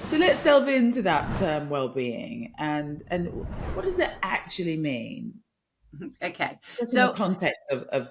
So let's delve into that term well-being and what does it actually mean? Okay, Especially in the so context of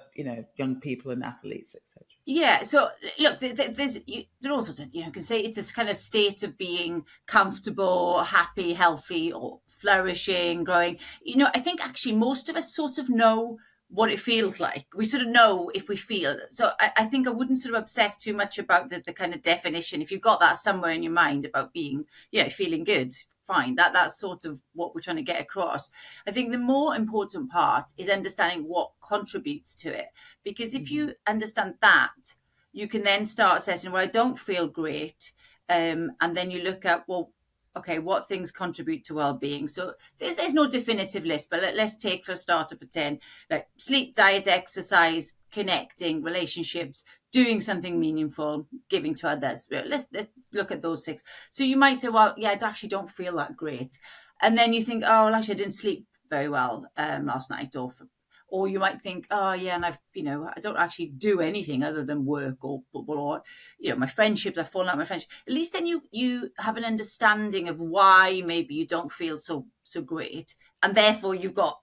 young people and athletes, etc. yeah, so look, there are all sorts of, you can say it's a kind of state of being comfortable, happy, healthy, or flourishing, growing. I think actually most of us sort of know what it feels like. We sort of know if we feel. So I think I wouldn't sort of obsess too much about the kind of definition. If you've got that somewhere in your mind about being, feeling good, fine. That's sort of what we're trying to get across. I think the more important part is understanding what contributes to it. Because if you understand that, you can then start assessing, well, I don't feel great. And then you look at, well, okay, what things contribute to well-being? So there's no definitive list, but let's take for a starter for 10, like sleep, diet, exercise, connecting, relationships, doing something meaningful, giving to others. Let's look at those 6. So you might say, well, yeah, I actually don't feel that great. And then you think, oh, well, actually, I didn't sleep very well last night, or you might think, oh yeah, and I don't actually do anything other than work or football, or my friendships, I've fallen out of my friendships. At least then you have an understanding of why maybe you don't feel so great, and therefore you've got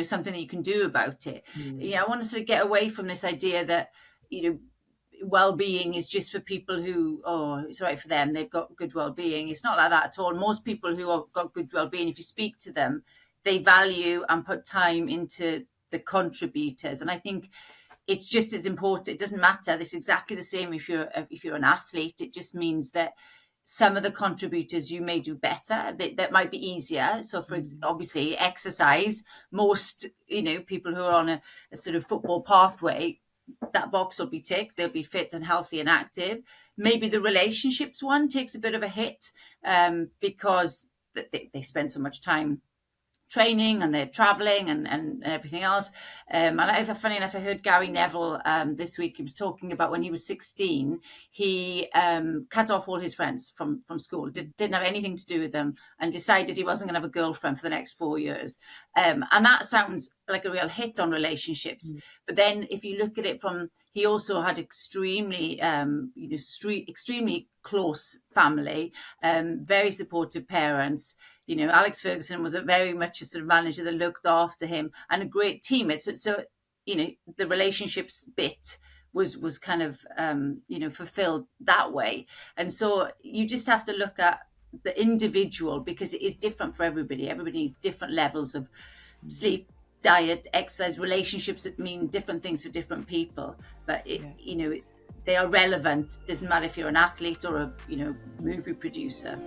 something that you can do about it. I want to sort of get away from this idea that well-being is just for people who, it's right for them, they've got good well-being. It's not like that at all. Most people who have got good well-being, if you speak to them, they value and put time into the contributors. And I think it's just as important. It doesn't matter. It's exactly the same if you're an athlete. It just means that some of the contributors you may do better, that might be easier. So for obviously exercise, most people who are on a sort of football pathway, that box will be ticked. They'll be fit and healthy and active. Maybe the relationships one takes a bit of a hit because they spend so much time training and they're traveling and everything else. And funny enough, I heard Gary Neville this week. He was talking about when he was 16, he cut off all his friends from school, didn't have anything to do with them, and decided he wasn't going to have a girlfriend for the next 4 years. And that sounds like a real hit on relationships. But then if you look at it from, he also had extremely, extremely close family, very supportive parents. Alex Ferguson was very much a sort of manager that looked after him, and a great teammate. So the relationships bit was kind of, fulfilled that way. And so you just have to look at the individual, because it is different for everybody. Everybody needs different levels of sleep, diet, exercise, relationships that mean different things for different people. But they are relevant. Doesn't matter if you're an athlete or a movie producer.